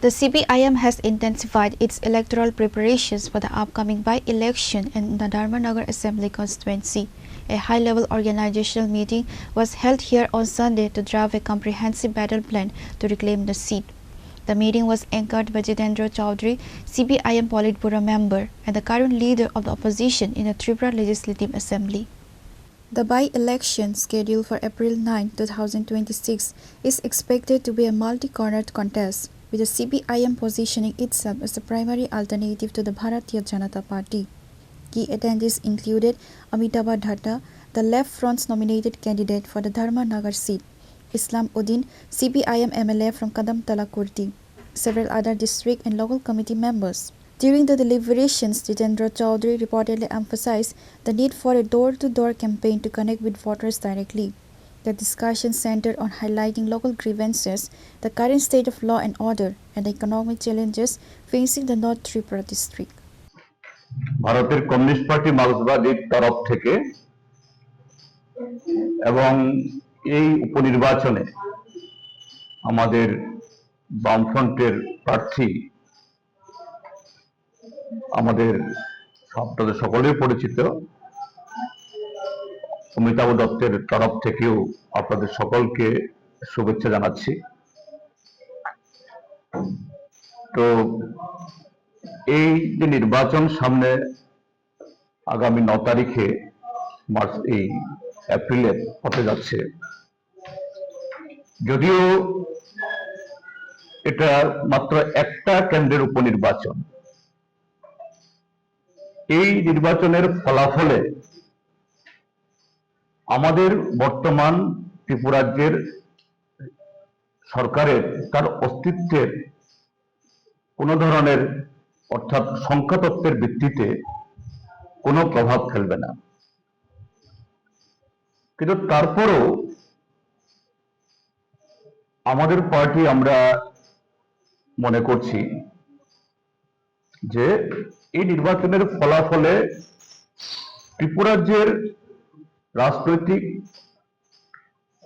The CPIM has intensified its electoral preparations for the upcoming by-election in the Dharmanagar Assembly constituency. A high-level organizational meeting was held here on Sunday to draft a comprehensive battle plan to reclaim the seat. The meeting was anchored by Jitendra Chowdhury, CPIM Politburo member and the current leader of the opposition in the Tripura Legislative Assembly. The by-election, scheduled for April 9, 2026, is expected to be a multi-cornered contest, with the CPIM positioning itself as the primary alternative to the Bharatiya Janata Party. Key attendees included Amitabh Dhatta, the Left Front's nominated candidate for the Dharmanagar seat, Islam Uddin, CPIM MLA from Kadamtala Kurti, several other district and local committee members. During the deliberations, Jitendra Chowdhury reportedly emphasized the need for a door-to-door campaign to connect with voters directly. The discussion centered on highlighting local grievances, the current state of law and order, and the economic challenges facing the North Tripura district. ভারতের communist party মার্ক্সবাদীর তরফ থেকে এবং এই উপনির্বাচনে আমাদের বামফ্রন্টের প্রার্থী আমাদের আপনাদের সকলেই পরিচিত অমিতাভ দত্তের তরফ থেকেও আপনাদের সকলকে শুভেচ্ছা জানাচ্ছি। তো এই যে নির্বাচন সামনে আগামী 9 তারিখে এপ্রিলে হতে যাচ্ছে, যদিও এটা মাত্র একটা কেন্দ্রের উপনির্বাচন, এই নির্বাচনের ফলাফলে আমাদের বর্তমান ত্রিপুরাজ্যের সরকারের তার অস্তিত্বের কোনো ধরনের অর্থাৎ সংখ্যাতত্ত্বের ভিত্তিতে কোনো প্রভাব ফেলবে না। কিন্তু তারপরও আমাদের পার্টি আমরা মনে করছি যে এই নির্বাচনের ফলাফলে ত্রিপুরাজ্যের রাজনৈতিক,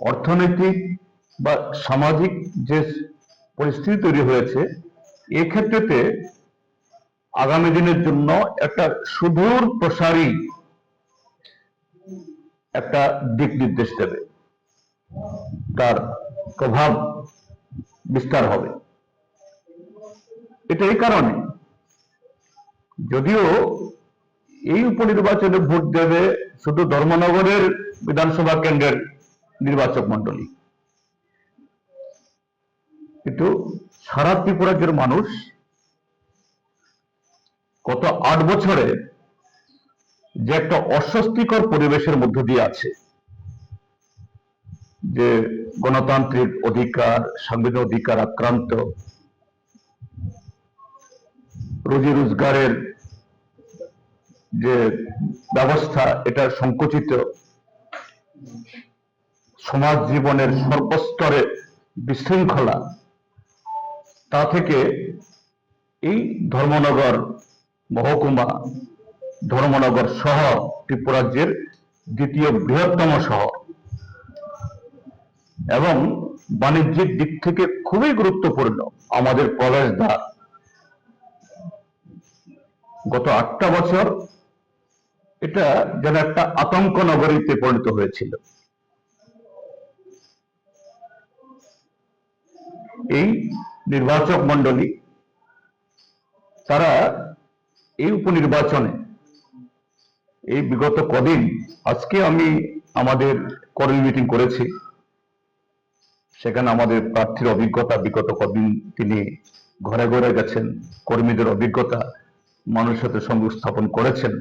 অর্থনৈতিক বা সামাজিক যে পরিস্থিতি তৈরি হয়েছে, এক্ষেত্রেতে আগামী দিনের জন্য একটা সুদূর প্রসারী একটা দিক নির্দেশ দেবে, তার প্রভাব বিস্তার হবে। এটা এই কারণে, যদিও এই উপনির্বাচনে ভোট দেবে শুধু ধর্মনগরের বিধানসভা কেন্দ্রের নির্বাচক মন্ডলী, কিন্তু সারা ত্রিপুরাজ্যের মানুষ গত 8 বছরে যে একটা অস্বস্তিকর পরিবেশের মধ্য দিয়ে আছে, যে গণতান্ত্রিক অধিকার, সাংবিধানিক অধিকার আক্রান্ত, রুজি রোজগারের যে ব্যবস্থা এটা সংকুচিত, সমাজ জীবনের সর্বস্তরে বিশৃঙ্খলা, তা থেকে এই ধর্মনগর মহকুমা, ধর্মনগর শহর ত্রিপুরাজ্যের দ্বিতীয় বৃহত্তম শহর এবং বাণিজ্যিক দিক থেকে খুবই গুরুত্বপূর্ণ আমাদের প্রবেশদ্বার, গত 8টা বছর এটা যেন একটা আতঙ্ক নগরীতে পরিণত হয়েছিল। এই নির্বাচক মন্ডলী তারা এই উপনির্বাচনে এই বিগত কদিন, আজকে আমি আমাদের কর্মী মিটিং করেছি, সেখানে আমাদের প্রার্থীর অভিজ্ঞতা, বিগত কদিন তিনি ঘরে ঘরে গেছেন, কর্মীদের অভিজ্ঞতা মানুষের সাথে সংযোগ স্থাপন করেছেন।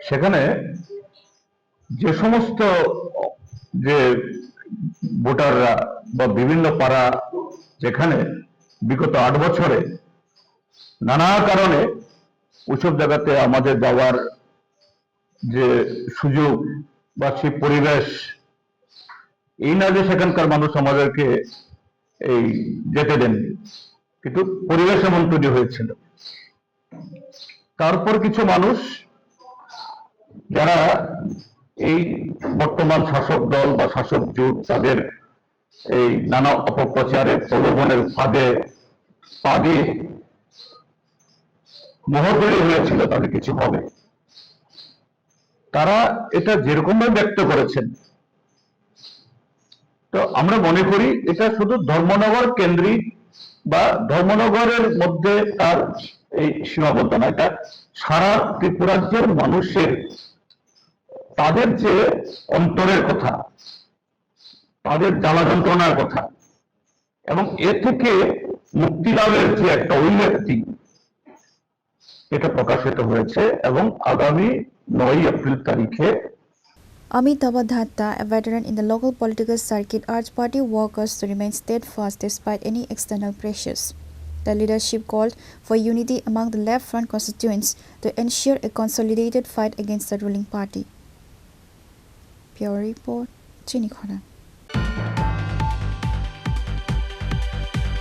সেখানে যে সমস্ত যে ভোটাররা বা বিভিন্ন পাড়া, যেখানে বিগত 8 বছরে নানা কারণে ওইসব জায়গাতে আমাদের যাওয়ার যে সুযোগ বা সেই পরিবেশ, এই না যে সেখানকার মানুষ আমাদেরকে এই যেতে দেননি, কিন্তু পরিবেশ এমন তৈরি হয়েছিল। তারপর কিছু মানুষ যারা এই বর্তমান শাসক দল বা শাসক জোট, তাদের এই নানা অপপ্রচারে প্রলোভনের ফাঁদে পা দিয়ে মহোদয় হয়েছিল তাদের কিছু হবে। তারা এটা যেরকম ভাবে ব্যক্ত করেছেন, তো আমরা মনে করি এটা শুধু ধর্মনগর কেন্দ্রিক বা ধর্মনগরের মধ্যে তার এই সীমাবদ্ধ না, এটা সারা ত্রিপুরাজ্যের মানুষের তাদের যে অন্তরের কথা, তাদের জ্বালা যন্ত্রণার কথা এবং এ থেকে মুক্তি লাভের যে একটা অভিব্যক্তি, এটা প্রকাশিত হয়েছে এবং আগামী 9 এপ্রিল তারিখে Amitabh Datta, a veteran in the local political circuit, urged party workers to remain steadfast despite any external pressures. The leadership called for unity among the left front constituents to ensure a consolidated fight against the ruling party. Pure Report, Chinikhona.